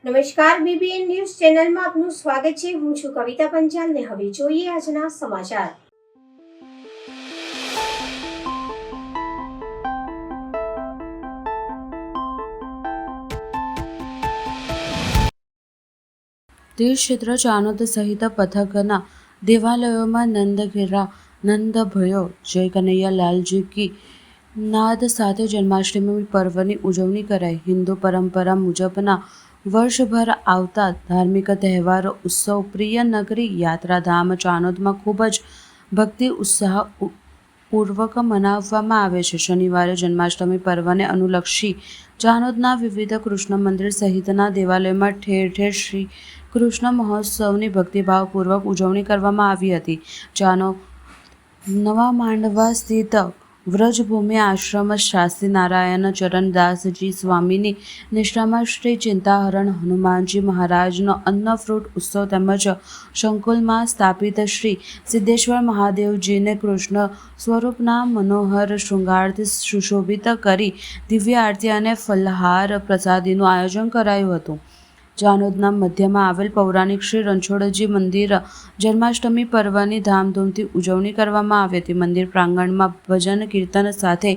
નમસ્કાર, BBN news ચેનલમાં આપનું સ્વાગત છે. હું છું કવિતા પંચાલ ને હવે જોઈએ આજના સમાચાર. તીર્થક્ષેત્ર ચાણોદ સહિત પથકના દેવાલયોમાં નંદઘેરા નંદ ભયો જય કનૈયા લાલજી કી નાદ સાથે જન્માષ્ટમી પર્વની ઉજવણી કરાઈ. હિન્દુ પરંપરા મુજબના વર્ષભર આવતા ધાર્મિક તહેવારો ઉત્સવ પ્રિય નગરી યાત્રાધામ ચાણોદમાં ખૂબ જ ભક્તિ ઉત્સાહ પૂર્વક મનાવવામાં આવે છે. શનિવારે જન્માષ્ટમી પર્વને અનુલક્ષી ચાણોદના વિવિધ કૃષ્ણ મંદિર સહિતના દેવાલયોમાં ઠેર ઠેર શ્રી કૃષ્ણ મહોત્સવની ભક્તિભાવપૂર્વક ઉજવણી કરવામાં આવી હતી. ચાણોદ નવા માંડવા સ્થિત વ્રજભૂમિ આશ્રમ શાસ્ત્રી નારાયણ ચરણદાસજી સ્વામીની નિષ્ઠામાં શ્રી ચિંતાહરણ હનુમાનજી મહારાજનો અન્નફ્રૂટ ઉત્સવ તેમજ સંકુલમાં સ્થાપિત શ્રી સિદ્ધેશ્વર મહાદેવજીને કૃષ્ણ સ્વરૂપના મનોહર શૃંગારથી સુશોભિત કરી દિવ્ય આરતી અને ફલહાર પ્રસાદીનું આયોજન કરાયું હતું. ચાણોદના મધ્યમાં આવેલ પૌરાણિક શ્રી રણછોડજી મંદિર જન્માષ્ટમી પર્વની ધામધૂમથી ઉજવણી કરવામાં આવી હતી. મંદિર પ્રાંગણમાં ભજન કીર્તન સાથે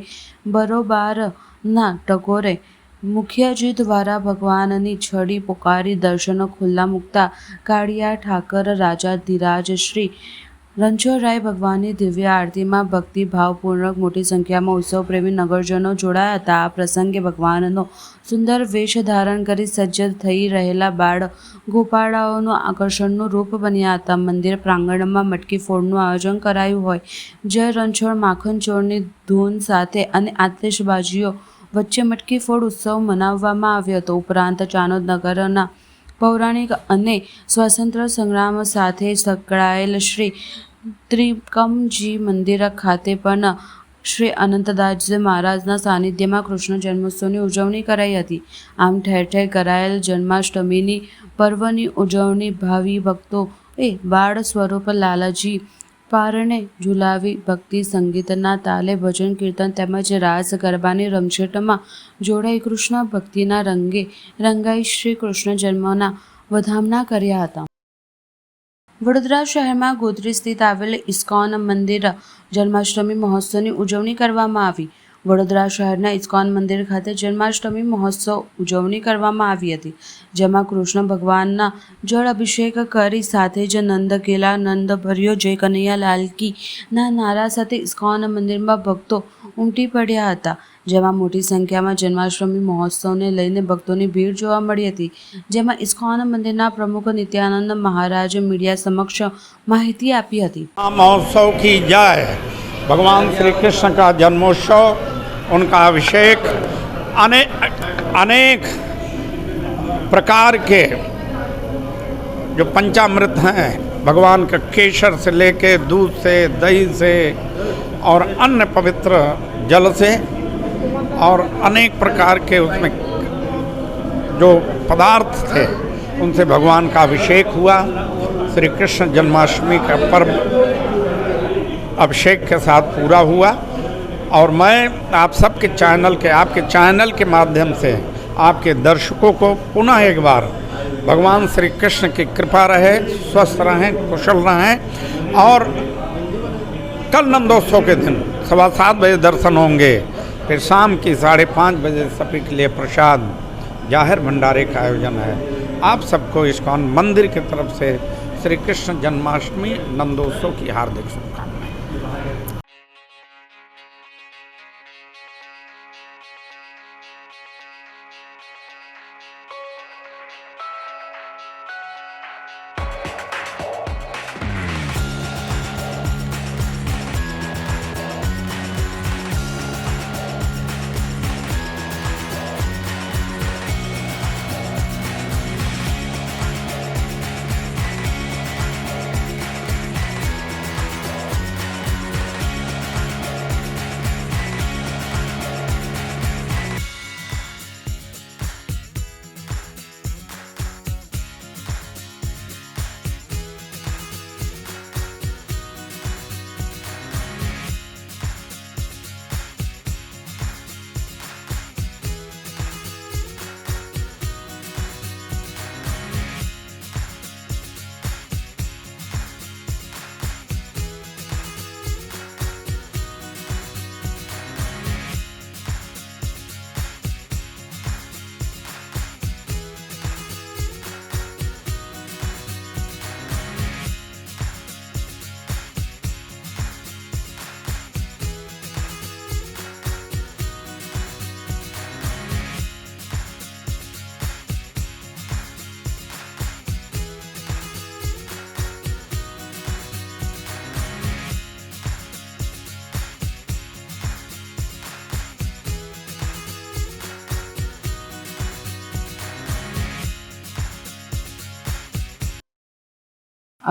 બરોબારના ટકોરે મુખિયાજી દ્વારા ભગવાનની છડી પોકારી દર્શનો ખુલ્લા મૂકતા કાળિયા ઠાકર રાજાધિરાજ શ્રી રણછોડરાય ભગવાનની દિવ્ય આરતીમાં ભક્તિભાવપૂર્વક મોટી સંખ્યામાં ઉત્સવપ્રેમી નગરજનો જોડાયા હતા. આ પ્રસંગે ભગવાનનો સુંદર વેશ ધારણ કરી સજ્જ થઈ રહેલા બાળ ગોપાળાઓનું આકર્ષણનું રૂપ બન્યા હતા. મંદિર પ્રાંગણમાં મટકી ફોડનું આયોજન કરાયું હોય જય રણછોડ માખણ ચોરની ધૂન સાથે અને આતિશબાજીઓ વચ્ચે મટકી ફોડ ઉત્સવ મનાવવામાં આવ્યો હતો. ઉપરાંત ચાણોદ નગરના પૌરાણિક અને સ્વાતંત્ર્ય સંગ્રામ સાથે સંકળાયેલ શ્રી ત્રિકમજી મંદિર ખાતે પણ શ્રી અનંતદાસજી મહારાજના સાનિધ્યમાં કૃષ્ણ જન્મોત્સવની ઉજવણી કરાઈ હતી. આમ ઠેર ઠેર કરાયેલ જન્માષ્ટમીની પર્વની ઉજવણી ભાવિ ભક્તોએ બાળ સ્વરૂપ લાલાજી પારણે ઝુલાવી ભક્તિ સંગીતના તાલે ભજન કીર્તન તેમજ રાસ ગરબાની રમઝટમાં જોડાઈ કૃષ્ણ ભક્તિના રંગે રંગાઈ શ્રી કૃષ્ણ જન્મના વધામણા કર્યા હતા. વડોદરા શહેરમાં ગોત્રી સ્થિત આવેલ ઇસ્કોન મંદિર જન્માષ્ટમી મહોત્સવની ઉજવણી કરવામાં આવી. વડોદરા શહેરના ઇસ્કોન મંદિર ખાતે જન્માષ્ટમી મહોત્સવ ઉજવણી કરવામાં આવી હતી, જેમાં કૃષ્ણ ભગવાનના જળ અભિષેક કરી સાથે જ નંદ ઘેલા નંદ ભર્યો જય કનૈયા લાલ કી ના નારા સાથે ઇસ્કોન મંદિરમાં ભક્તો ઉમટી પડ્યા હતા, જેમાં મોટી સંખ્યામાં જન્માષ્ટમી મહોત્સવને લઈને ભક્તોની ભીડ જોવા મળી હતી. જેમાં ઇસ્કોન મંદિરના પ્રમુખ નિત્યાનંદ મહારાજ મીડિયા સમક્ષ માહિતી આપી હતી. આ મહોત્સવ કી જય. भगवान श्री कृष्ण का जन्मोत्सव, उनका अभिषेक, अनेक प्रकार के जो पंचामृत हैं, भगवान का केसर से लेके दूध से, दही से और अन्य पवित्र जल से और अनेक प्रकार के उसमें जो पदार्थ थे उनसे भगवान का अभिषेक हुआ. श्री कृष्ण जन्माष्टमी का पर्व अभिषेक के साथ पूरा हुआ और मैं आप सबके आपके चैनल के माध्यम से आपके दर्शकों को पुनः एक बार भगवान श्री कृष्ण की कृपा रहे, स्वस्थ रहें, कुशल रहें. और कल नंदोत्सव के दिन 7:15 बजे दर्शन होंगे, फिर शाम की 5:30 बजे सभी के लिए प्रसाद जाहिर भंडारे का आयोजन है. आप सबको इस्कॉन मंदिर की तरफ से श्री कृष्ण जन्माष्टमी नंदोत्सव की हार्दिक शुभकामनाएं.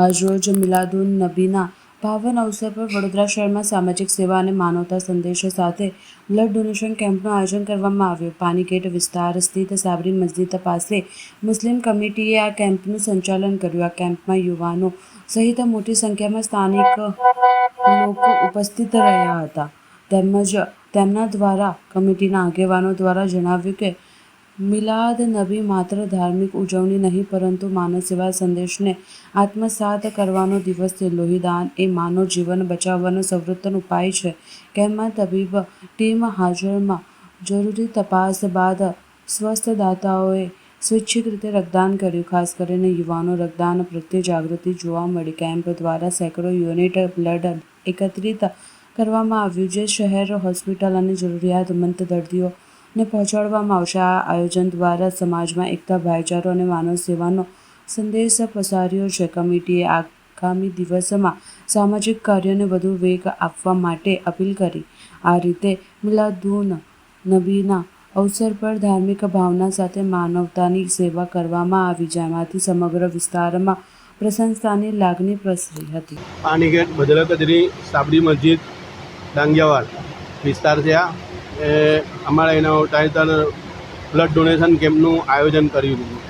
આજરોજ મિલાદુન નબીના પાવન અવસર પર વડોદરા શહેરમાં સામાજિક સેવા અને માનવતા સંદેશ સાથે બ્લડ ડોનેશન કેમ્પનું આયોજન કરવામાં આવ્યું. પાનીગેટ વિસ્તાર સ્થિત સાબરી મસ્જિદ પાસે મુસ્લિમ કમિટીએ આ કેમ્પનું સંચાલન કર્યું. આ કેમ્પમાં યુવાનો સહિત મોટી સંખ્યામાં સ્થાનિક લોકો ઉપસ્થિત રહ્યા હતા. તેમજ તેમના દ્વારા કમિટીના આગેવાનો દ્વારા જણાવ્યું કે મિલાદ નબી માત્ર ધાર્મિક ઉજવણી નહીં પરંતુ માનવ સેવા સંદેશને આત્મસાત કરવાનો દિવસ છે. લોહીદાન એ માનવ જીવન બચાવવાનો સર્વોત્તમ ઉપાય છે. કેમ્પમાં તબીબ ટીમ હાજરમાં જરૂરી તપાસ બાદ સ્વસ્થ દાતાઓએ સ્વૈચ્છિક રીતે રક્તદાન કર્યું. ખાસ કરીને યુવાનો રક્તદાન પ્રત્યે જાગૃતિ જોવા મળી. કેમ્પ દ્વારા સેંકડો યુનિટ બ્લડ એકત્રિત કરવામાં આવ્યું જે શહેર હોસ્પિટલ અને જરૂરિયાતમંદ દર્દીઓને પહોંચાડવામાં આવશે. આ આયોજન દ્વારા સમાજમાં એકતા, ભાઈચારો અને માનવ સેવાનો સંદેશ પસાર્યો છે. કમિટીએ આગામી દિવસમાં સામાજિક કાર્યોને વધુ વેગ આપવા માટે અપીલ કરી. આ રીતે મિલાદુન નબીના અવસર પર ધાર્મિક ભાવના સાથે માનવતાની સેવા કરવામાં આવી, જેમાંથી સમગ્ર વિસ્તારમાં પ્રશંસાની લાગણી પ્રસરી હતી. પાનીગેટ બદલકદરી સાબરી મસ્જિદ ડાંગિયાવાડ વિસ્તાર છે. અમારા એના ટાઈટલ બ્લડ ડોનેશન કેમ્પનું આયોજન કર્યું હતું.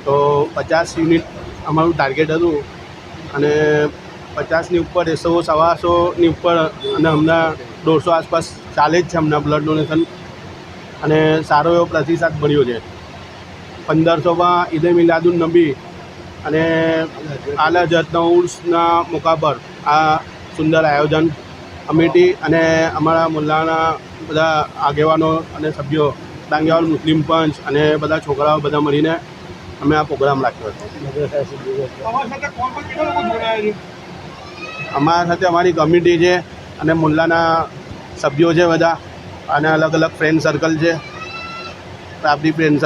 તો 50 યુનિટ અમારું ટાર્ગેટ હતું અને 50ની ઉપર 100-125ની ઉપર અને હમણાં 150 આસપાસ ચાલે જ છે હમણાં બ્લડ ડોનેશન અને સારો એવો પ્રતિસાદ મળ્યો છે. 1500માં ઈદે મિલાદુન નબી અને આલ હજરતના ઉર્સના મોકા પર આ સુંદર આયોજન કમિટી અને અમારા મુલ્લાના બધા આગેવાનો અને સભ્યો, ડાંગિયાવાડ મુસ્લિમ પંચ અને બધા છોકરાઓ બધા મળીને અમે આ પ્રોગ્રામ રાખ્યો હતો. અમારા સાથે અમારી કમિટી છે અને મુલ્લાના સભ્યો છે બધા અને અલગ અલગ ફ્રેન્ડ સર્કલ છે. આપણી ફ્રેન્ડ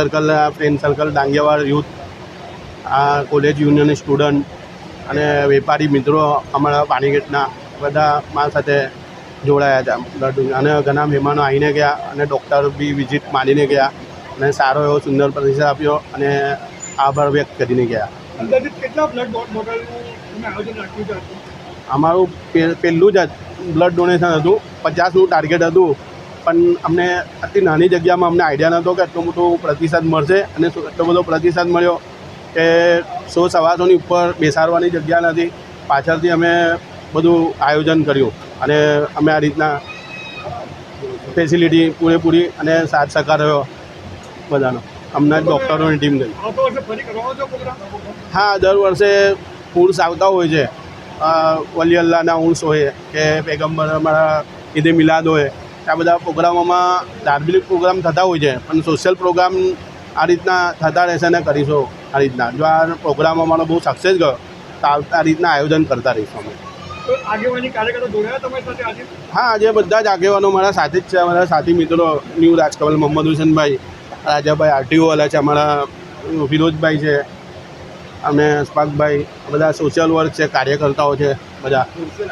સર્કલ ડાંગિયાવાડ યુથ, આ કોલેજ યુનિયન સ્ટુડન્ટ અને વેપારી મિત્રો અમારા પાનીગેટના બધા મારા સાથે જોડાયા હતા બ્લડ અને ઘણા મહેમાનો આવીને ગયા અને ડૉક્ટર બી વિઝિટ માનીને ગયા અને સારો એવો સુંદર પ્રતિસાદ આપ્યો અને આભાર વ્યક્ત કરીને ગયા. કેટલા બ્લડ બોટલનું આયોજન રાખ્યું છે? અમારું પહેલું જ બ્લડ ડોનેશન હતું. 50નું ટાર્ગેટ હતું પણ અમને આટલી નાની જગ્યામાં અમને આઈડિયા નહોતો કે એટલો મોટો પ્રતિસાદ મળશે અને એટલો બધો પ્રતિસાદ મળ્યો કે 100-125ની ઉપર બેસાડવાની જગ્યા નથી. પાછળથી અમે બધું આયોજન કર્યું અને અમે આ રીતના ફેસિલિટી પૂરેપૂરી અને સાથ સહકાર રહ્યો બધાનો. હમણાં જ ડૉક્ટરોની ટીમ ગઈ. હા, દર વર્ષે ઉર્સ આવતા હોય છે. વલી અલ્લાહના ઉર્સ હોય કે પેગમ્બર અમારા ઈદે મિલાદ હોય, આ બધા પ્રોગ્રામોમાં ધાર્મિક પ્રોગ્રામ થતા હોય છે પણ સોશિયલ પ્રોગ્રામ આ રીતના થતા રહેશે અને કરીશું આ રીતના. જો આ પ્રોગ્રામ અમારો બહુ સક્સેસ ગયો તો આ રીતના આયોજન કરતા રહીશું અમે. આગેવાની કાર્યકરો જોડાયા તમારી સાથે આજે? હા, આજે બધા જ આગેવાનો મારા સાથે જ છે. અમારા સાથી મિત્રો ન્યૂ રાજકમલ મોહમ્મદ હુસેનભાઈ, રાજાભાઈ આરટીઓ વાળા છે, અમારા ફિરોજભાઈ છે, અમે અશફાકભાઈ, બધા સોશિયલ વર્ક છે, કાર્યકર્તાઓ છે બધા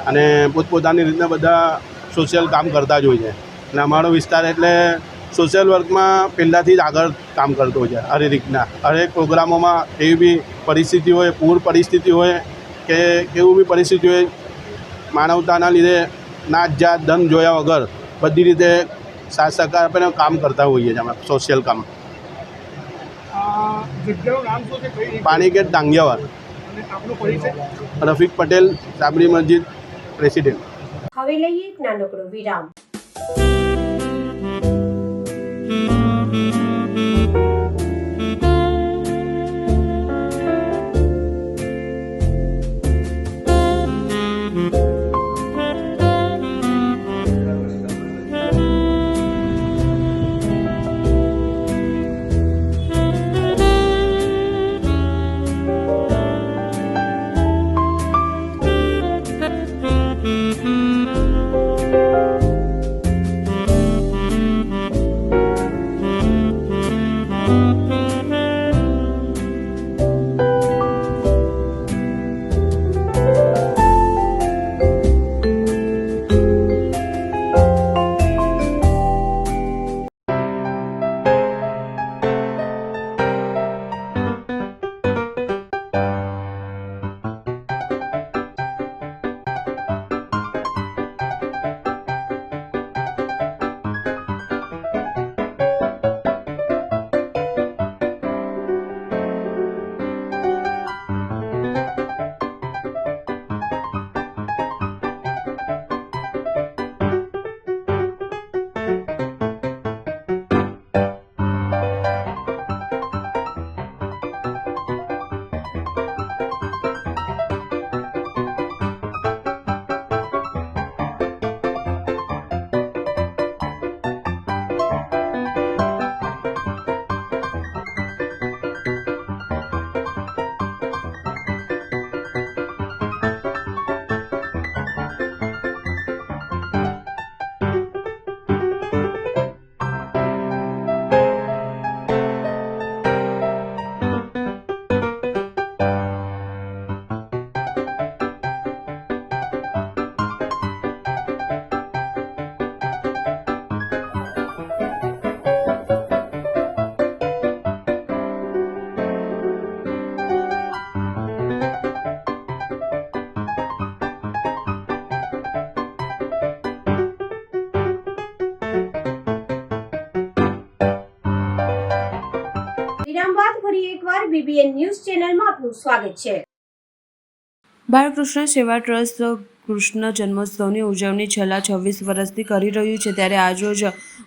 અને પોતપોતાની રીતના બધા સોશિયલ કામ કરતા જ હોય છે. અને અમારો વિસ્તાર એટલે સોશિયલ વર્કમાં પહેલાંથી જ આગળ કામ કરતો હોય છે. હરેક રીતના હરેક પ્રોગ્રામોમાં એવી બી પરિસ્થિતિ હોય, પૂર પરિસ્થિતિ હોય કે કેવું બી પરિસ્થિતિ હોય, માનવતાના લીધે નાત જાત ધન જોયા વગર બધી રીતે સાથ સહકાર આપીને કામ કરતા હોઈએ છીએ અમે સોશિયલ કામ. જગ્યાનું નામ શું છે? પાનીગેટ ડાંગિયાવાડ. અને આપનો પરિચય? રફીક પટેલ, સાબરી મસ્જિદ પ્રેસિડેન્ટ. હવે લઈએ એક નાનકડો વિરામ. BBN ન્યૂઝ ચેનલમાં આપનું સ્વાગત છે. બાળકૃષ્ણ સેવા ટ્રસ્ટ કૃષ્ણ જન્મોત્સવની ઉજવણી છેલ્લા 26 વર્ષથી કરી રહ્યું છે, ત્યારે આજરોજ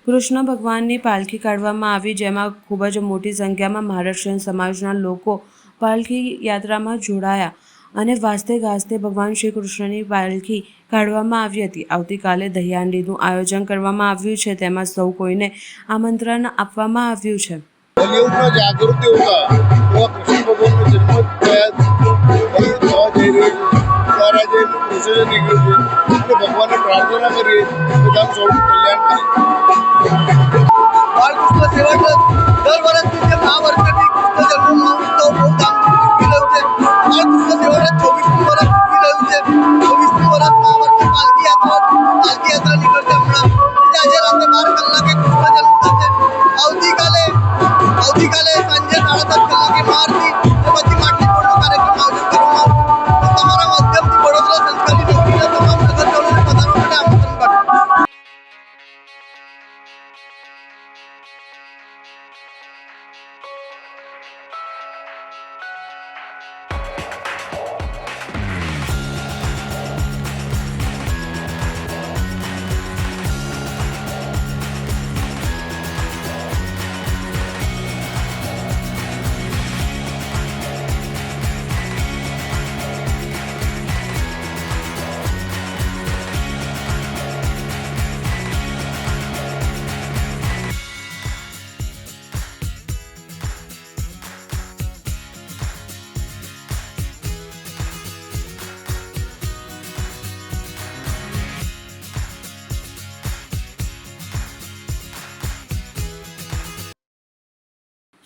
કૃષ્ણ ભગવાનની પાલખી કાઢવામાં આવી, જેમાં ખૂબ જ મોટી સંખ્યામાં મહારાષ્ટ્રીયન સમાજના લોકો પાલખી યાત્રામાં જોડાયા અને વાજતે ગાજતે ભગવાન શ્રી કૃષ્ણની પાલખી કાઢવામાં આવી હતી. આવતીકાલે દહીહાંડીનું આયોજન કરવામાં આવ્યું છે, તેમાં સૌ કોઈને આમંત્રણ આપવામાં આવ્યું છે. कलियुग में जागृति होगा तो कृष्ण भगवान નો જન્મ થવા જઈ રહ્યો છે. ત્યારે આજે એનું વિસર્જન નીકળ્યું છે અને ભગવાનને પ્રાર્થના કરીએ બધાનું સૌનું કલ્યાણ કરે. બાળકૃષ્ણ સેવા ટ્રસ્ટ દર વર્ષની જેમ આ વર્ષની કૃષ્ણ જન્મ મહોત્સવ બહુ ધામધૂમથી રહ્યું છે. બાળકૃષ્ણ સેવા ટ્રસ્ટ 24મી વર્ષ પૂરી રહ્યું છે. 24મી વર્ષમાં આ વર્ષે પાલખી યાત્રા નીકળશે હમણાં. આજે રાત્રે 12 કલાકે કૃષ્ણ જન્મ થશે. આવતીકાલે સાંજે 7:30 કલાકે મહાઆરતી અને પછી માટલી ફોડનો કાર્યક્રમ આયોજન કરવામાં આવશે. તો તમારા માધ્યમથી વડોદરા સંસ્કારી નગરીના તમામ નગરજનોને પધારવા માટે આમંત્રણ પાઠવું.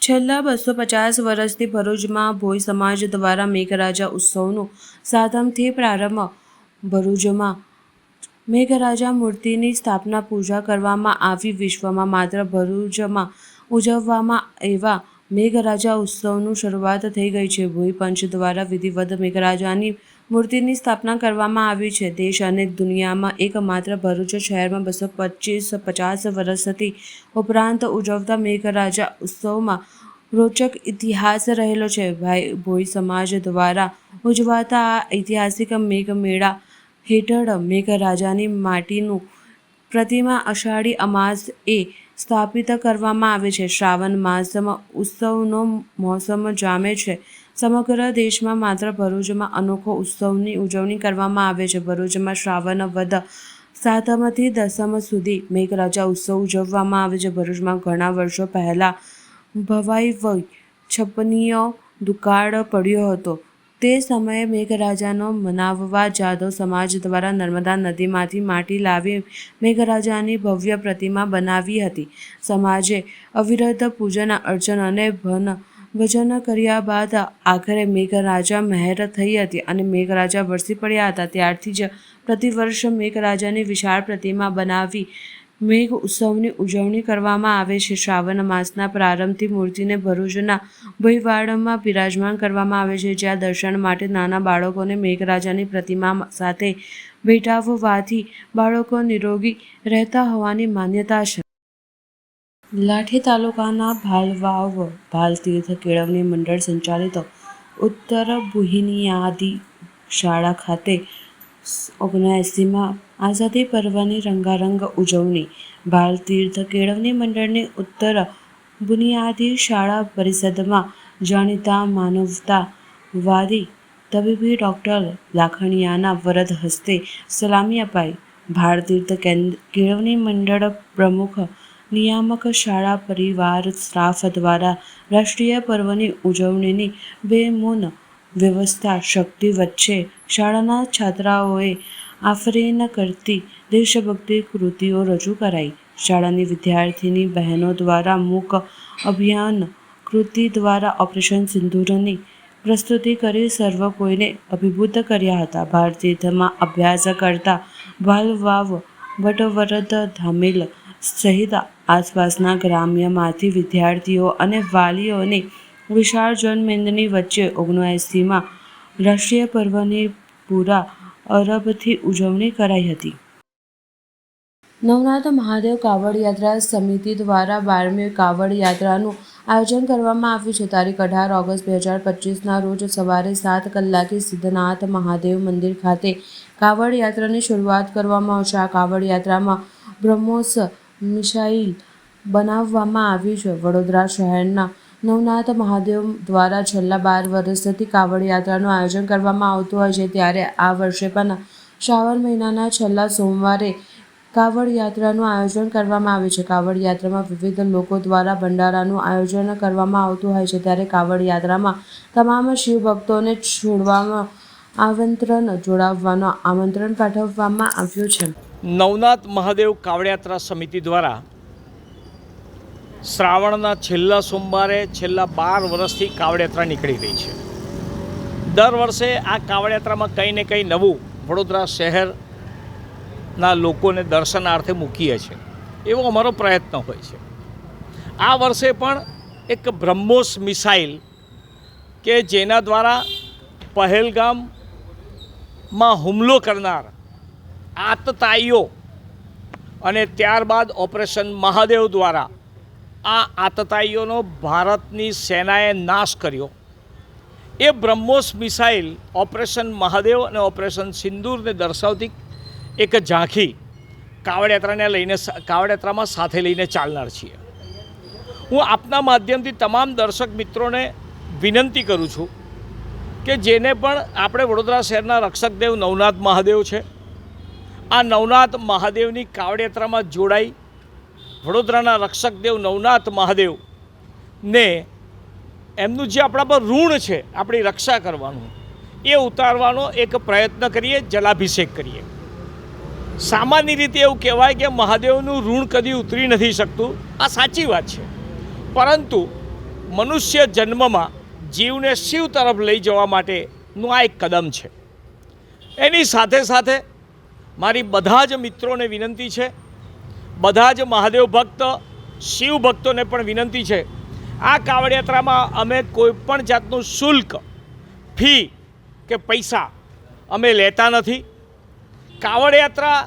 છેલ્લા 250 વર્ષથી ભરૂચમાં ભોઈ સમાજ દ્વારા મેઘરાજા ઉત્સવનો સાતમથી પ્રારંભ. ભરૂચમાં મેઘરાજા મૂર્તિની સ્થાપના પૂજા કરવામાં આવી. વિશ્વમાં માત્ર ભરૂચમાં ઉજવવામાં એવા મેઘરાજા ઉત્સવનું શરૂઆત થઈ ગઈ છે. ભોઈ પંચ દ્વારા વિધિવત મેઘરાજાની મૂર્તિની સ્થાપના કરવામાં આવી છે. દેશ અને દુનિયામાં એકમાત્ર ભરૂચ શહેરમાં 250 વર્ષથી ઉપરાંત ઉજવતા મેઘરાજા ઉત્સવમાં રોચક ઇતિહાસ રહેલો છે. ભોઈ સમાજ દ્વારા ઉજવાતા આ ઐતિહાસિક મેઘમેળા હેઠળ મેઘરાજાની માટીનું પ્રતિમા અષાઢી અમાસે સ્થાપિત કરવામાં આવે છે. શ્રાવણ માસમાં ઉત્સવનો મોસમ જામે છે. સમગ્ર દેશમાં માત્ર ભરૂચમાં અનોખો ઉત્સવની ઉજવણી કરવામાં આવે છે. ભરૂચમાં શ્રાવણ વદ સાતમથી દસમ સુધી મેઘરાજા ઉત્સવ ઉજવવામાં આવે છે. ભરૂચમાં ઘણા વર્ષો પહેલાં ભવાઈ વઈ છપનીયો દુકાળ પડ્યો હતો. તે સમયે મેઘરાજાનો મનાવવા જાદવ સમાજ દ્વારા નર્મદા નદીમાંથી માટી લાવી મેઘરાજાની ભવ્ય પ્રતિમા બનાવી હતી. સમાજે અવિરત પૂજન અર્ચન અને ભજન કર્યા બાદ આખરે મેઘરાજા મહેર થઈ હતી અને મેઘરાજા વરસી પડ્યા હતા. ત્યારથી જ પ્રતિવર્ષ મેઘરાજાની વિશાળ પ્રતિમા બનાવી મેઘ ઉત્સવની ઉજવણી કરવામાં આવે છે. શ્રાવણ માસના પ્રારંભથી મૂર્તિને ભરૂચના ભોઈવાડમાં બિરાજમાન કરવામાં આવે છે, જ્યાં દર્શન માટે નાના બાળકોને મેઘરાજાની પ્રતિમા સાથે બેઠાવવાથી બાળકો નિરોગી રહેતા હોવાની માન્યતા છે. લાઠી તાલુકાના ભાલવાવ ભાલતીર્થ કેળવણી મંડળ સંચાલિત ઉત્તર બુનિયાદી શાળા ખાતે 79માં આઝાદી પર્વની રંગારંગ ઉજવણી. ભાલતીર્થ કેળવણી મંડળની ઉત્તર બુનિયાદી શાળા પરિષદમાં જાણીતા માનવતાવાદી તબીબી ડૉક્ટર લાખણીયાના વરદ હસ્તે સલામી અપાઈ. ભારતીર્થ કેળવણી મંડળ પ્રમુખ નિયામક શાળા પરિવાર સ્ટાફ દ્વારા રાષ્ટ્રીય પર્વની ઉજવણીની બેમૂન વ્યવસ્થા શક્તિ વચ્ચે શાળાના છાત્રાઓએ આફરીન કરતી દેશભક્તિ કૃતિઓ રજૂ કરાઈ. શાળાની વિદ્યાર્થીની બહેનો દ્વારા મૂક અભિયાન કૃતિ દ્વારા ઓપરેશન સિંદૂરની પ્રસ્તુતિ કરી સર્વ કોઈને અભિભૂત કર્યા હતા. ભારતીર્થમાં અભ્યાસ કરતા ભાલવાવ વટવરદ ધામેલ સહિત આસપાસના ગ્રામ્યમાંથી વિદ્યાર્થીઓ અને વાલીઓની વિશાળ જનમેદની વચ્ચે 79માં રાષ્ટ્રીય પર્વની પૂરા અરબથી ઉજવણી કરાઈ હતી. નવનાથ મહાદેવ કાવડ યાત્રા સમિતિ દ્વારા 12મી કાવડ યાત્રાનું આયોજન કરવામાં આવ્યું છે. તારીખ 18 ઓગસ્ટ 2025ના રોજ સવારે 7 કલાકે સિદ્ધનાથ મહાદેવ મંદિર ખાતે કાવડ યાત્રાની શરૂઆત કરવામાં આવશે. આ કાવડ યાત્રામાં બ્રહ્મોસ મિસાઇલ બનાવવામાં આવ્યું છે. વડોદરા શહેરના નવનાથ મહાદેવ દ્વારા છેલ્લા 12 વર્ષથી કાવડ યાત્રાનું આયોજન કરવામાં આવતું હોય છે, ત્યારે આ વર્ષે પણ શ્રાવણ મહિનાના છેલ્લા સોમવારે કાવડ યાત્રાનું આયોજન કરવામાં આવે છે. કાવડ યાત્રામાં વિવિધ લોકો દ્વારા ભંડારાનું આયોજન કરવામાં આવતું હોય છે, ત્યારે કાવડ યાત્રામાં તમામ શિવ ભક્તોને જોડાવવાનું આમંત્રણ પાઠવવામાં આવ્યું છે. નવનાથ મહાદેવ કાવડયાત્રા સમિતિ દ્વારા શ્રાવણના છેલ્લા સોમવારે છેલ્લા 12 વર્ષથી કાવડયાત્રા નીકળી રહી છે. દર વર્ષે આ કાવડયાત્રામાં કંઈ ને કંઈ નવું વડોદરા શહેરના લોકોને દર્શનાર્થે મૂકીએ છીએ, એવો અમારો પ્રયત્ન હોય છે. આ વર્ષે પણ એક બ્રહ્મોસ મિસાઇલ કે જેના દ્વારા પહેલગામમાં હુમલો કરનાર આતતાઈઓ અને ત્યારબાદ ઓપરેશન મહાદેવ દ્વારા આ આતતાઈઓનો ભારતની સેનાએ નાશ કર્યો. એ બ્રહ્મોસ મિસાઇલ ઓપરેશન મહાદેવ અને ઓપરેશન સિંદૂરને દર્શાવતી એક ઝાંખી કાવડયાત્રામાં સાથે લઈને ચાલનાર છીએ. હું આપના માધ્યમથી તમામ દર્શક મિત્રોને વિનંતી કરું છું કે જેને પણ આપણે વડોદરા શહેરના રક્ષકદેવ નવનાથ મહાદેવ છે, આ નવનાથ મહાદેવની કાવડયાત્રામાં જોડાઈ વડોદરાના રક્ષકદેવ નવનાથ મહાદેવને એમનું જે આપણા પર ઋણ છે, આપણી રક્ષા કરવાનું, એ ઉતારવાનો એક પ્રયત્ન કરીએ, જલાભિષેક કરીએ. સામાન્ય રીતે એવું કહેવાય કે મહાદેવનું ઋણ કદી ઉતરી નથી શકતું. આ સાચી વાત છે, પરંતુ મનુષ્ય જન્મમાં જીવને શિવ તરફ લઈ જવા માટેનું આ એક કદમ છે. એની સાથે સાથે મારી બધા જ મિત્રોને વિનંતી છે, બધા જ મહાદેવ ભક્ત શિવ ભક્તોને પણ વિનંતી છે, આ કાવડયાત્રામાં અમે કોઈપણ જાતનું શુલ્ક, ફી કે પૈસા અમે લેતા નથી. કાવડયાત્રા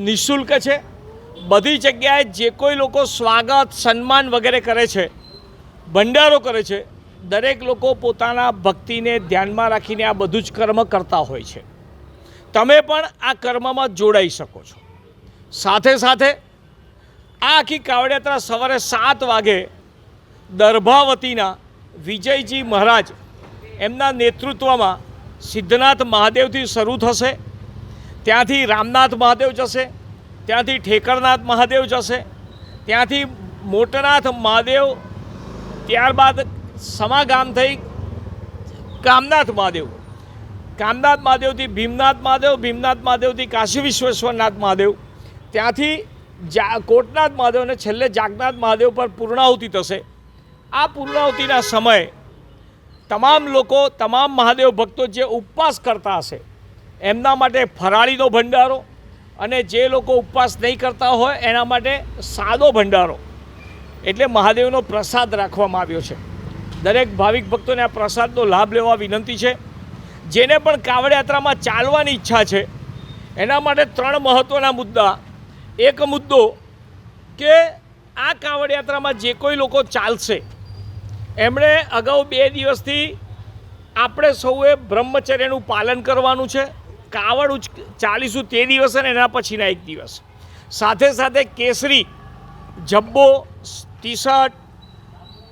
નિઃશુલ્ક છે. બધી જગ્યાએ જે કોઈ લોકો સ્વાગત, સન્માન વગેરે કરે છે, ભંડારો કરે છે, દરેક લોકો પોતાના ભક્તિને ધ્યાનમાં રાખીને આ બધું જ કર્મ કરતા હોય છે. તમે પણ આ કર્મમાં જોડાઈ શકો છો. સાથે સાથે આ આખી કાવડયાત્રા સવારે 7 વાગે દર્ભાવતીના વિજયજી મહારાજ એમના નેતૃત્વમાં સિદ્ધનાથ મહાદેવથી શરૂ થશે. ત્યાંથી રામનાથ મહાદેવ જશે, ત્યાંથી ઠેકરનાથ મહાદેવ જશે, ત્યાંથી મોટનાથ મહાદેવ, ત્યારબાદ સમાગામ થઈ કામનાથ મહાદેવ, કામનાથ મહાદેવથી ભીમનાથ મહાદેવ, ભીમનાથ મહાદેવથી કાશી વિશ્વેશ્વરનાથ મહાદેવ, ત્યાંથી કોટનાથ મહાદેવ અને છેલ્લે જાગનાથ મહાદેવ પર પૂર્ણાહુતિ થશે. આ પૂર્ણાહુતિના સમયે તમામ લોકો, તમામ મહાદેવ ભક્તો જે ઉપવાસ કરતા હશે એમના માટે ફરાળીનો ભંડારો, અને જે લોકો ઉપવાસ નહીં કરતા હોય એના માટે સાદો ભંડારો, એટલે મહાદેવનો પ્રસાદ રાખવામાં આવ્યો છે. દરેક ભાવિક ભક્તોને આ પ્રસાદનો લાભ લેવા વિનંતી છે. જેને પણ કાવડયાત્રામાં ચાલવાની ઈચ્છા છે એના માટે 3 મહત્ત્વના મુદ્દા. એક મુદ્દો કે આ કાવડયાત્રામાં જે કોઈ લોકો ચાલશે એમણે અગાઉ 2 દિવસથી આપણે સૌએ બ્રહ્મચર્યનું પાલન કરવાનું છે. કાવડ ચાલીશું તે દિવસે અને એના પછીના 1 દિવસ. સાથે સાથે કેસરી જબ્બો, ટી-શર્ટ,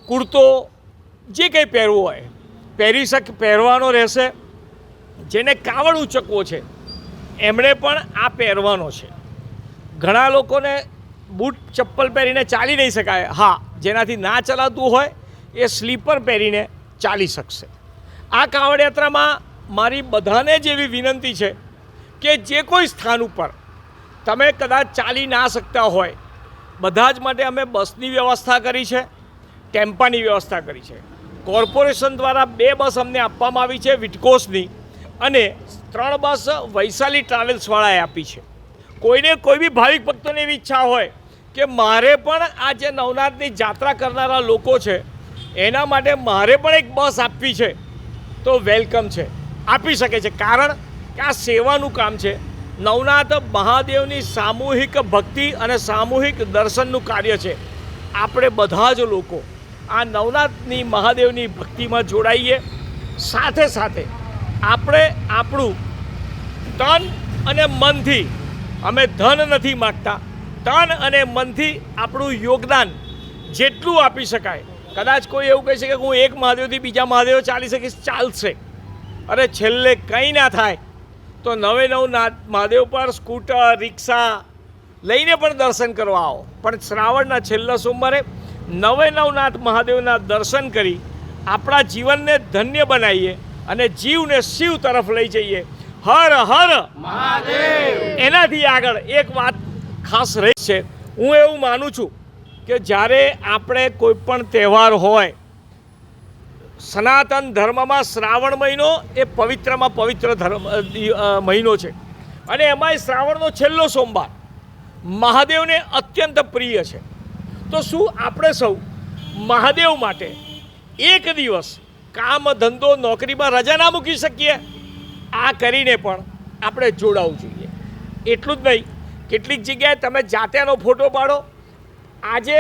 કુર્તો જે કંઈ પહેરવું હોય પહેરવાનો રહેશે. જેને કાવડ ઉચકવો છે એમણે પણ આ પહેરવાનો છે. ઘણા લોકોને બૂટ ચપ્પલ પહેરીને ચાલી નહીં શકાય. હા, જેનાથી ના ચલાતું હોય એ સ્લીપર પહેરીને ચાલી શકશે. આ કાવડયાત્રામાં મારી બધાને જ એવી વિનંતી છે કે જે કોઈ સ્થાન ઉપર તમે કદાચ ચાલી ના શકતા હોય, બધા જ માટે અમે બસની વ્યવસ્થા કરી છે, ટેમ્પાની વ્યવસ્થા કરી છે. કોર્પોરેશન દ્વારા 2 બસ અમને આપવામાં આવી છે વિટકોસની, અને 3 બસ વૈશાલી ટ્રાવેલ્સવાળાએ આપી છે. કોઈ બી ભાવિક ભક્તોને એવી ઈચ્છા હોય કે મારે પણ આ જે નવનાથની જાત્રા કરનારા લોકો છે એના માટે મારે પણ એક બસ આપવી છે, તો વેલકમ છે, આપી શકે છે. કારણ કે આ સેવાનું કામ છે. નવનાથ મહાદેવની સામૂહિક ભક્તિ અને સામૂહિક દર્શનનું કાર્ય છે. આપણે બધા જ લોકો આ નવનાથની મહાદેવની ભક્તિમાં જોડાઈએ. સાથે સાથે આપણે આપણું તન અને મનથી, અમે ધન નથી માગતા, તન અને મનથી આપણું યોગદાન જેટલું આપી શકાય. કદાચ કોઈ એવું કહી શકે કે હું એક મહાદેવથી બીજા મહાદેવ ચાલી શકીશ, ચાલશે. અરે છેલ્લે કંઈ ના થાય તો નવે મહાદેવ પર સ્કૂટર, રિક્ષા લઈને પણ દર્શન કરવા આવો. પણ શ્રાવણના છેલ્લા સોમવારે નવનાથ મહાદેવના દર્શન કરી આપણા જીવનને ધન્ય બનાવીએ અને જીવને શિવ તરફ લઈ જઈએ. હર હર મહાદેવ. એનાથી આગળ એક વાત ખાસ રહી છે. હું એવું માનું છું કે જ્યારે આપણે કોઈ પણ તહેવાર હોય, સનાતન ધર્મમાં શ્રાવણ મહિનો એ પવિત્રમાં પવિત્ર મહિનો છે અને એમાંય શ્રાવણનો છેલ્લો સોમવાર મહાદેવને અત્યંત પ્રિય છે. તો શું આપણે સૌ મહાદેવ માટે એક દિવસ કામ, ધંધો, નોકરીમાં રજા ના મૂકી શકીએ? આ કરીને પણ આપણે જોડાવું જોઈએ. એટલું જ નહીં, કેટલીક જગ્યાએ તમે જાતેનો ફોટો પાડો. આજે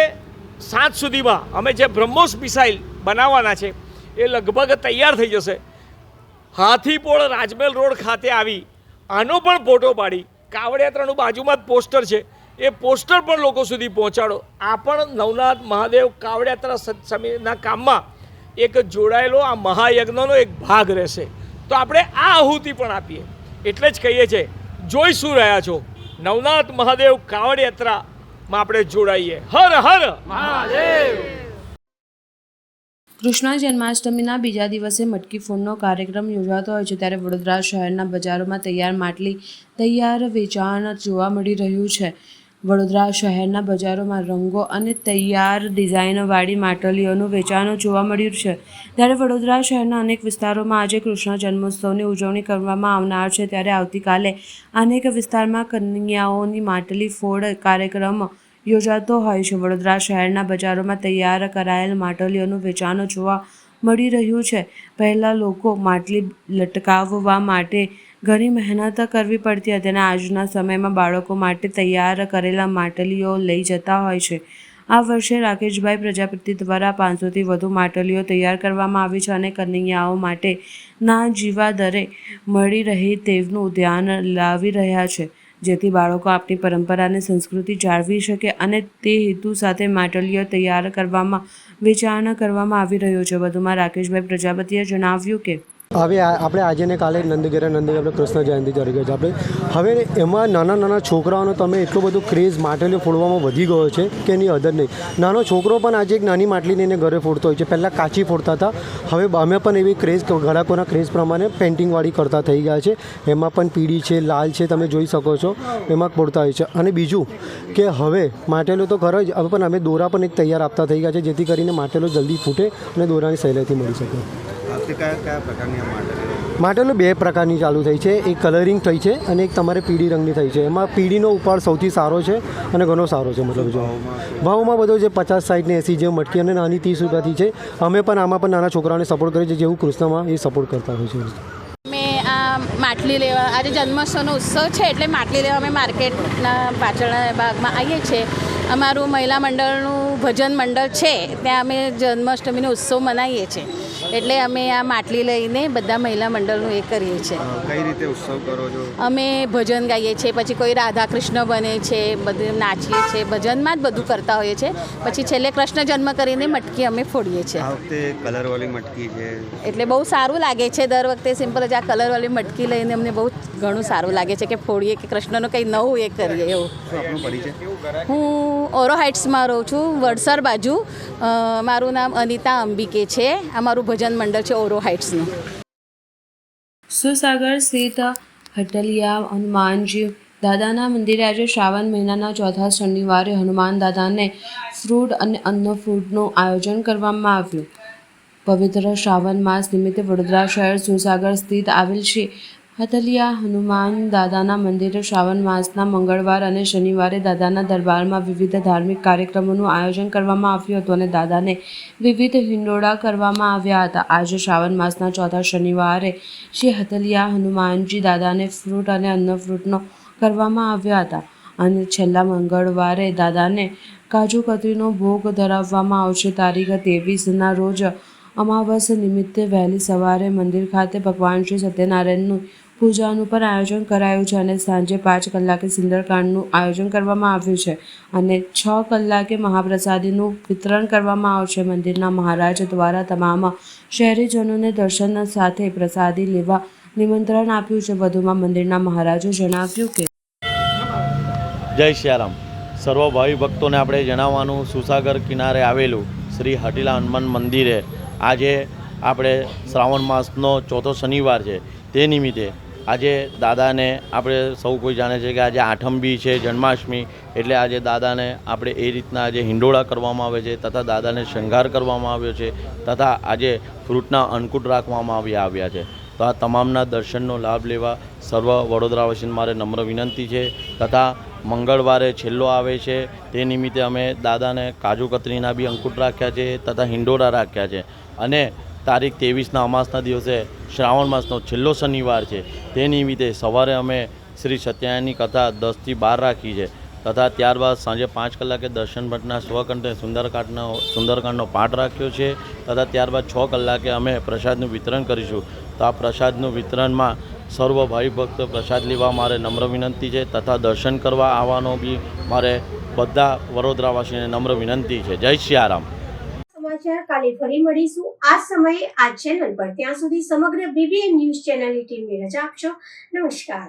સાંજ સુધીમાં અમે જે બ્રહ્મોસ મિસાઇલ બનાવવાના છે એ લગભગ તૈયાર થઈ જશે. હાથીપોળ રાજમહેલ રોડ ખાતે આવી આનો પણ ફોટો પાડી કાવડ યાત્રાનું બાજુમાં જ પોસ્ટર છે, એ પોસ્ટર પણ લોકો સુધી પહોંચાડો. આ પણ નવનાથ મહાદેવ કાવડ યાત્રા સમિતિના કામમાં એક જોડાયેલો આ મહાયજ્ઞનો એક ભાગ રહેશે. તો આપણે આ આહુતિ પણ આપીએ. એટલે જ કહીએ છીએ, જોઈ શું રહ્યા છો, નવનાથ મહાદેવ કાવડ યાત્રામાં આપણે જોડાઈએ. હર હર મહાદેવ. કૃષ્ણ જન્માષ્ટમીના બીજા દિવસે મટકી ફોડનો કાર્યક્રમ યોજાતો હોય છે, ત્યારે વડોદરા શહેરના બજારોમાં તૈયાર વેચાણ જોવા મળી રહ્યું છે. વડોદરા શહેરના બજારોમાં રંગો અને તૈયાર ડિઝાઇનવાળી માટલીઓનું વેચાણ જોવા મળ્યું છે. ત્યારે વડોદરા શહેરના અનેક વિસ્તારોમાં આજે કૃષ્ણ જન્મોત્સવની ઉજવણી કરવામાં આવનાર છે. ત્યારે આવતીકાલે અનેક વિસ્તારમાં કન્યાઓની માટલી ફોડ કાર્યક્રમ યોજાતો હોય છે. વડોદરા શહેરના બજારોમાં તૈયાર કરાયેલ માટલીઓનું વેચાણ જોવા મળી રહ્યું છે. પહેલાં લોકો માટલી લટકાવવા માટે ઘણી મહેનત કરવી પડતી હતી અને આજના સમયમાં બાળકો માટે તૈયાર કરેલા માટલીઓ લઈ જતા હોય છે. આ વર્ષે રાકેશભાઈ પ્રજાપતિ દ્વારા 500થી વધુ માટલીઓ તૈયાર કરવામાં આવી છે અને કન્યાઓ માટે ના જીવા દરે મળી રહે તેવું ધ્યાન લાવી રહ્યા છે, જેથી બાળકો આપણી પરંપરા અને સંસ્કૃતિ જાળવી શકે અને તે હેતુ સાથે માટલીઓ તૈયાર કરવામાં વેચાણ કરવામાં આવી રહ્યું છે. વધુમાં રાકેશભાઈ પ્રજાપતિએ જણાવ્યું કે હવે આપણે આજે ને કાલે નંદગીરા આપણે કૃષ્ણ જયંતિ તરીકે છે આપણે. હવે એમાં નાના છોકરાઓનો તમે એટલો બધો ક્રેઝ માટલીઓ ફોડવામાં વધી ગયો છે કે એની હદ નહીં. નાનો છોકરો પણ આજે એક નાની માટલી લઈને ઘરે ફોડતો હોય છે. પહેલાં કાચી ફોડતા હતા, હવે અમે પણ એવી ક્રેઝ ગ્રાહકોના ક્રેઝ પ્રમાણે પેઇન્ટિંગવાળી કરતા થઈ ગયા છે. એમાં પણ પીળી છે, લાલ છે, તમે જોઈ શકો છો, એમાં ફોડતા હોય છે. અને બીજું કે હવે માટલો તો ખરો જ, હવે પણ અમે દોરા પણ એક તૈયાર આપતા થઈ ગયા છે, જેથી કરીને માટલો જલ્દી ફૂટે અને દોરાની સહેલાઈથી મળી શકે. કયા પ્રકારની માટલો 2 પ્રકારની ચાલુ થઈ છે. એક કલરિંગ થઈ છે અને એક તમારે પીળી રંગની થઈ છે. એમાં પીળીનો ઉપાડ સૌથી સારો છે અને ઘણો સારો છે. મતલબ જો ભાવમાં બધો જે 50, 60 ને 80 જેવું મટકી અને નાની 30 રૂપિયાથી છે. અમે પણ આમાં પણ નાના છોકરાઓને સપોર્ટ કરીએ છીએ, જેવું કૃષ્ણમાં એ સપોર્ટ કરતા હોય છે. મેં આ માટલી લેવા, આજે જન્મોત્સવનો ઉત્સવ છે એટલે માટલી લેવા અમે માર્કેટના પાછળના ભાગમાં આવીએ છીએ. અમારું મહિલા મંડળનું ભજન મંડળ છે, ત્યાં અમે જન્માષ્ટમીનો ઉત્સવ મનાવીએ છીએ. એટલે અમે આ માટલી લઈને બધા મહિલા મંડળનું એ કરીએ છીએ. કઈ રીતે ઉત્સવ કરો છો? અમે ભજન ગાઈએ છીએ, પછી કોઈ રાધા કૃષ્ણ બને છે, બધું નાચીએ છીએ, ભજનમાં જ બધું કરતા હોઈએ છીએ. પછી છેલ્લે કૃષ્ણ જન્મ કરીને મટકી અમે ફોડીએ છીએ. આ વખતે કલરવાળી મટકી છે એટલે બહુ સારું લાગે છે. દર વખતે સિમ્પલ જ આ કલરવાળી મટકી લઈને અમને બહુ ઘણું સારું લાગે છે કે ફોડીએ, કે કૃષ્ણનું કંઈ નવું એ કરીએ એવું. આપનો પરિચય? હું ઓરો હાઇટ્સમાં રહું છું, વડસર બાજુ. મારું નામ અનિતા અંબિકે છે. અમારું ભજન મંડળ છે ઓરો હાઇટ્સનું. સુસાગર સ્થિત હટલિયા હનુમાનજી દાદાના મંદિરે આજે શ્રાવણ મહિનાના ચોથા શનિવારે હનુમાન દાદાને ફ્રૂટ અને અન્ન ફ્રૂટનું આયોજન કરવામાં આવ્યું. પવિત્ર શ્રાવણ માસ નિમિત્તે વડોદરા શહેર સુસાગર સ્થિત આવેલ શ્રી હતલિયા હનુમાન દાદાના મંદિરે શ્રાવણ માસના મંગળવાર અને શનિવારે દાદાના દરબારમાં વિવિધ ધાર્મિક કાર્યક્રમોનું આયોજન કરવામાં આવ્યું હતું અને દાદાને વિવિધ હિંડોળા કરવામાં આવ્યા હતા. આજે શ્રાવણ માસના ચોથા શનિવારે શ્રી હતલિયા હનુમાનજી દાદાને ફ્રૂટ અને અન્ન ફ્રૂટનો કરવામાં આવ્યા હતા અને છેલ્લા મંગળવારે દાદાને કાજુ કતરીનો ભોગ ધરાવવામાં આવશે. તારીખ 23ના રોજ અમાવસ નિમિત્તે વહેલી સવારે મંદિર ખાતે ભગવાન શ્રી સત્યનારાયણનું પૂજાનું પણ આયોજન કરાયું છે અને સાંજે 5 કલાકે સુંદરકાંડનું આયોજન કરવામાં આવ્યું છે અને 6 કલાકે મહાપ્રસાદીનું વિતરણ કરવામાં આવશે. મંદિરના મહારાજ દ્વારા તમામ શહેરીજનોને દર્શન સાથે પ્રસાદી લેવા નિમંત્રણ આપ્યું છે. વધુમાં મંદિરના મહારાજે જણાવ્યું કે જય સિયારામ. સર્વ ભાવિ ભક્તોને આપણે જણાવવાનું, સુસાગર કિનારે આવેલું શ્રી હટીલા હનુમાન મંદિરે આજે આપણે શ્રાવણ માસનો ચોથો શનિવાર છે. તે નિમિત્તે આજે દાદાને આપણે સૌ કોઈ જાણે છે કે આજે આઠમ બી છે, જન્માષ્ટમી, એટલે આજે દાદાને આપણે એ રીતના આજે હિંડોળા કરવામાં આવે છે તથા દાદાને શણગાર કરવામાં આવ્યો છે તથા આજે ફ્રૂટના અન્નકૂટ રાખવામાં આવ્યા છે. તો આ તમામના દર્શનનો લાભ લેવા સર્વ વડોદરાવાસીને મારે નમ્ર વિનંતી છે. તથા મંગળવારે છેલ્લો આવે છે તે નિમિત્તે અમે દાદાને કાજુ કતરીના બી અંકુટ રાખ્યા છે તથા હિંડોળા રાખ્યા છે અને તારીખ 23ના અમાસના દિવસે શ્રાવણ માસનો છેલ્લો શનિવાર છે તે નિમિત્તે સવારે અમે શ્રી સત્યનારાયણની કથા 10 થી 12 રાખી છે તથા ત્યારબાદ સાંજે 5 કલાકે દર્શન ભટ્ટના સ્વકંઠે સુંદરકાંડનો પાઠ રાખ્યો છે તથા ત્યારબાદ 6 કલાકે અમે પ્રસાદનું વિતરણ કરીશું. તો આ પ્રસાદનું વિતરણમાં સર્વ ભાઈ ભક્તો પ્રસાદ લેવા મારે નમ્ર વિનંતી છે તથા દર્શન કરવા આવવાનો બી મારે બધા વડોદરાવાસીને નમ્ર વિનંતી છે. જય સિયારામ. સમાચાર કાલે ફરી મળીશું આ સમયે આ ચેનલ પર. ત્યાં સુધી સમગ્ર BBN ન્યૂઝ ચેનલની ટીમને રજા આપશો. નમસ્કાર.